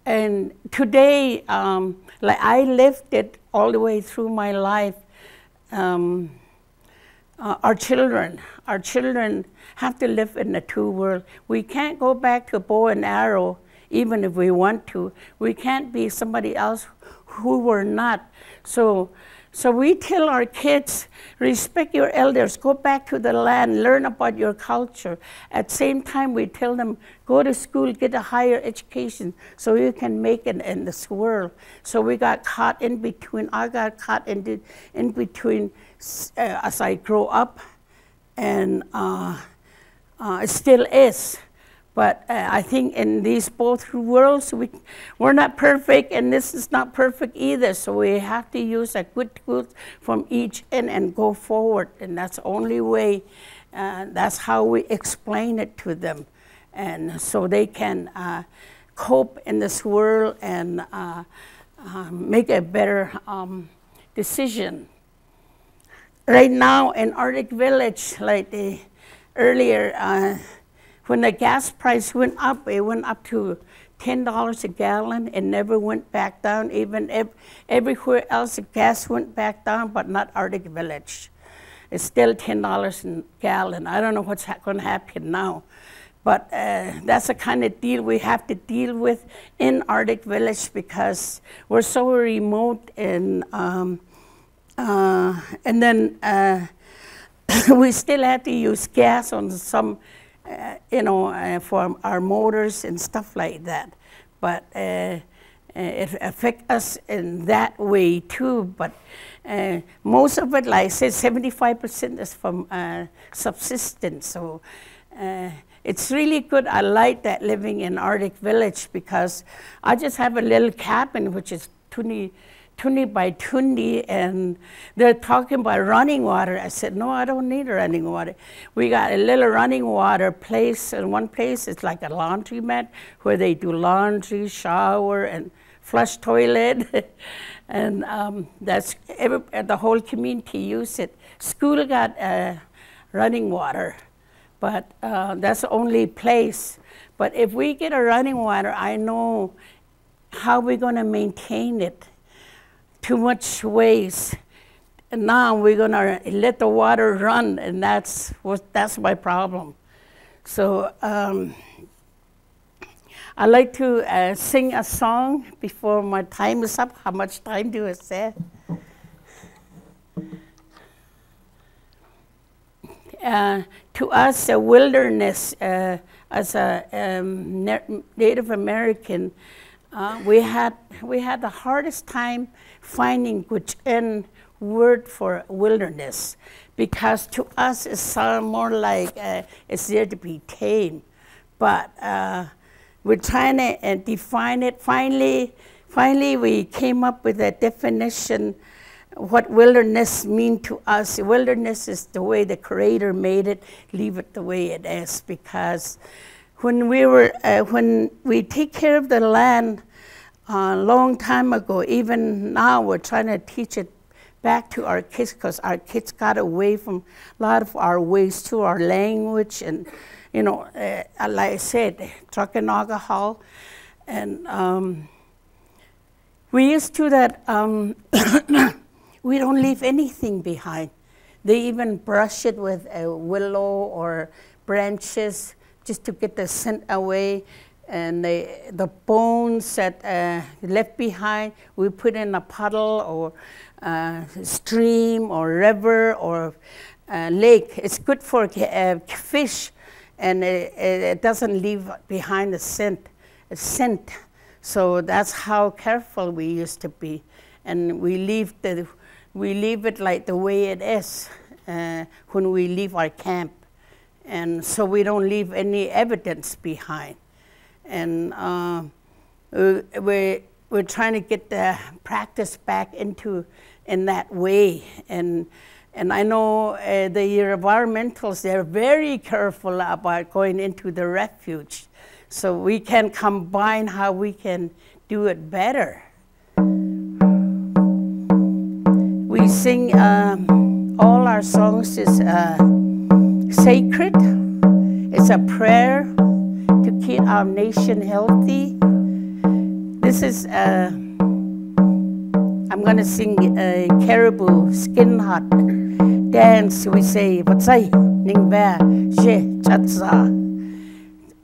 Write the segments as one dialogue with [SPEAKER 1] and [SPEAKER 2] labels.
[SPEAKER 1] And today, like I lived it all the way through my life. Our children have to live in the two worlds. We can't go back to bow and arrow, even if we want to. We can't be somebody else who we're not. So we tell our kids, respect your elders, go back to the land, learn about your culture. At the same time, we tell them, go to school, get a higher education so you can make it in this world. So we got caught in between. I got caught in between as I grow up, and it still is. But I think in these both worlds, we're not perfect, and this is not perfect either. So we have to use a good tools from each end and go forward. And that's the only way. That's how we explain it to them, and so they can cope in this world and make a better decision. Right now in Arctic Village, like earlier. When the gas price went up, it went up to $10 a gallon. It never went back down. Even everywhere else, the gas went back down, but not Arctic Village. It's still $10 a gallon. I don't know what's going to happen now. But that's the kind of deal we have to deal with in Arctic Village because we're so remote, and then we still have to use gas on some, for our motors and stuff like that. But it affects us in that way too. But most of it, like I said, 75% is from subsistence. So it's really good. I like that living in Arctic Village because I just have a little cabin, which is 20 by 20, and they're talking about running water. I said, no, I don't need running water. We got a little running water place, and one place is like a laundromat where they do laundry, shower, and flush toilet. And that's the whole community use it. School got running water, but that's the only place. But if we get a running water, I know how we're going to maintain it. Too much waste. And now we're gonna let the water run, and that's my problem. So I like to sing a song before my time is up. How much time do I say? To us, the wilderness, as a Native American, we had the hardest time finding which end word for wilderness, because to us it sounds more like it's there to be tamed. But we're trying to define it. Finally, we came up with a definition what wilderness means to us. Wilderness is the way the Creator made it. Leave it the way it is, because when we take care of the land a long time ago, even now we're trying to teach it back to our kids, because our kids got away from a lot of our ways to our language, and like I said, drug and alcohol, and we used to that. We don't leave anything behind. They even brush it with a willow or branches just to get the scent away. And the bones that left behind, we put in a puddle or stream or river or lake. It's good for fish, and it doesn't leave behind a scent. So that's how careful we used to be, and we leave it like the way it is when we leave our camp, and so we don't leave any evidence behind. And we're trying to get the practice back in that way. And I know the environmentalists, they're very careful about going into the refuge. So we can combine how we can do it better. We sing, all our songs is sacred. It's a prayer to keep our nation healthy. This is, I'm going to sing a caribou skin hut dance. We say, "Vatsai, ningva, she, chatsa."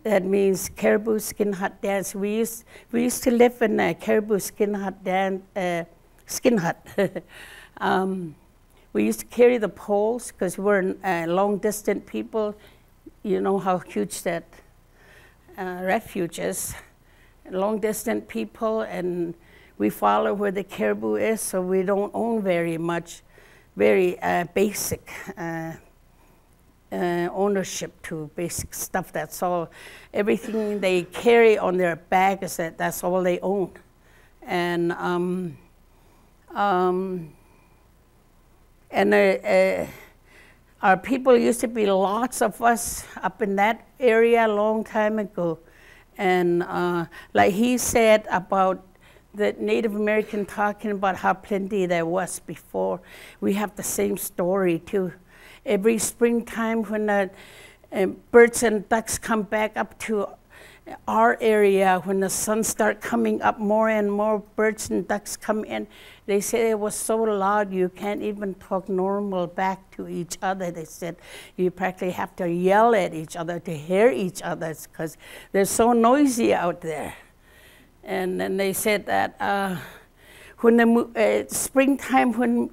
[SPEAKER 1] That means caribou skin hut dance. We used to live in a caribou skin hut we used to carry the poles because we're long distant people. You know how huge that refuge is. Long distant people, and we follow where the caribou is, so we don't own very much, very basic ownership to basic stuff. That's all. Everything they carry on their back is that's all they own. And our people used to be lots of us up in that area a long time ago. And like he said about the Native American talking about how plenty there was before, we have the same story too. Every springtime when the birds and ducks come back up to our area, when the sun starts coming up, more and more birds and ducks come in. They say it was so loud you can't even talk normal back to each other. They said you practically have to yell at each other to hear each other because they're so noisy out there. And then they said that when the springtime, when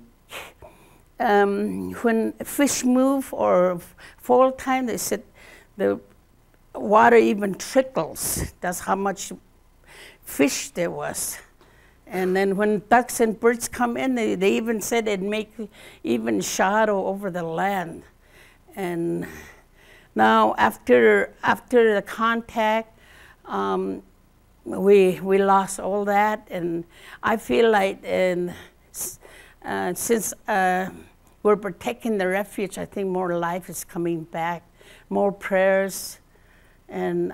[SPEAKER 1] fish move, or fall time, they said the water even trickles. That's how much fish there was. And then when ducks and birds come in, they even said it'd make even shadow over the land. And now after the contact, we lost all that. And I feel like since we're protecting the refuge, I think more life is coming back, more prayers. And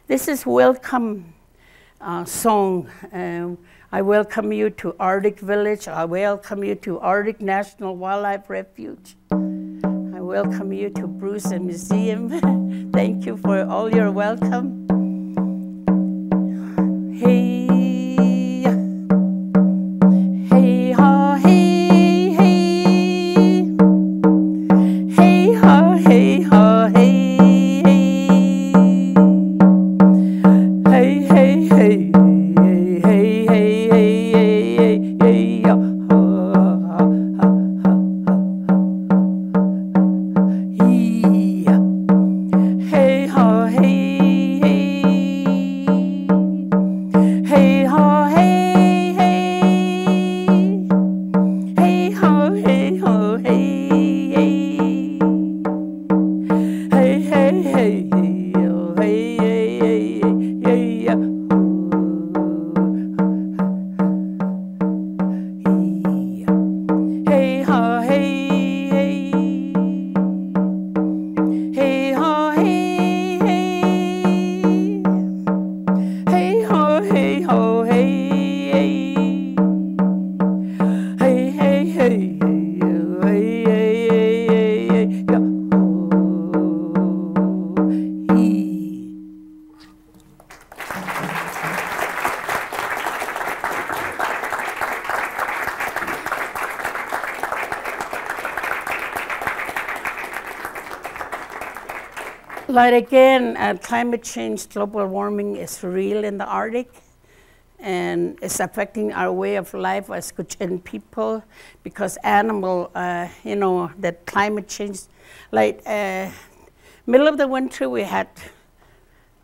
[SPEAKER 1] this is welcome song. I welcome you to Arctic Village. I welcome you to Arctic National Wildlife Refuge. I welcome you to Bruce Museum. Thank you for all your welcome. Hey, hey, ha, hey, hey, hey, ha, hey, ha, hey. But again, climate change, global warming is real in the Arctic, and it's affecting our way of life as Cochin people, because animal, you know, that climate change, like middle of the winter we had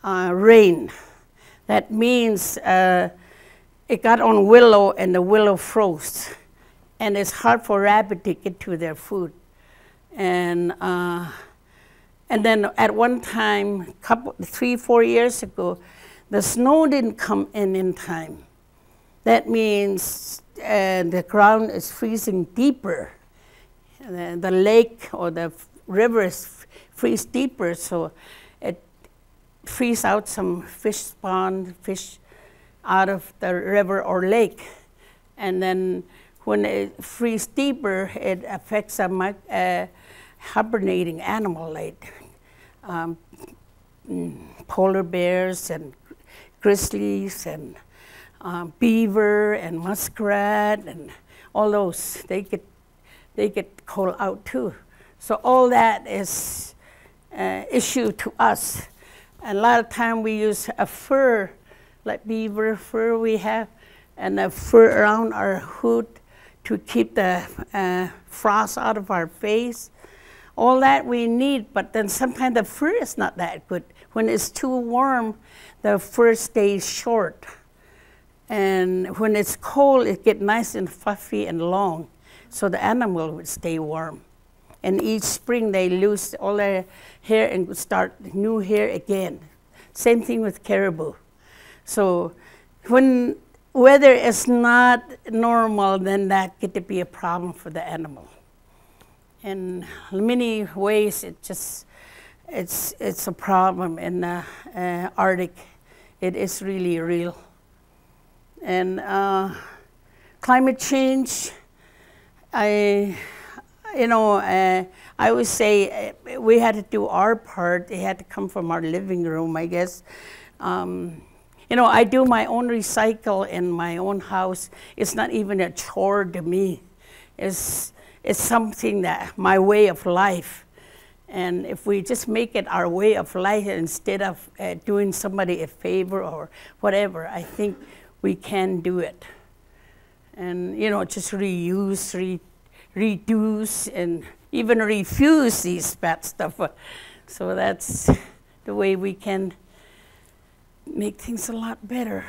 [SPEAKER 1] rain. That means it got on willow and the willow froze, and it's hard for rabbit to get to their food. And then at one time, 3-4 years ago, the snow didn't come in time. That means the ground is freezing deeper. The lake or the rivers freeze deeper, so it freeze out some fish spawn, fish out of the river or lake. And then when it freezes deeper, it affects a hibernating animal like polar bears and grizzlies and beaver and muskrat and all those, they get called out too. So all that is issue to us. And a lot of time we use a fur, like beaver fur we have, and a fur around our hood to keep the frost out of our face. All that we need, but then sometimes the fur is not that good. When it's too warm, the fur stays short. And when it's cold, it gets nice and fluffy and long, so the animal would stay warm. And each spring, they lose all their hair and start new hair again. Same thing with caribou. So when weather is not normal, then that get to be a problem for the animal. In many ways, it's a problem in the Arctic. It is really real. And climate change, I would say we had to do our part. It had to come from our living room, I guess. I do my own recycle in my own house. It's not even a chore to me. It's something that my way of life. And if we just make it our way of life instead of doing somebody a favor or whatever, I think we can do it. And, just reuse, reduce, and even refuse these bad stuff. So that's the way we can make things a lot better.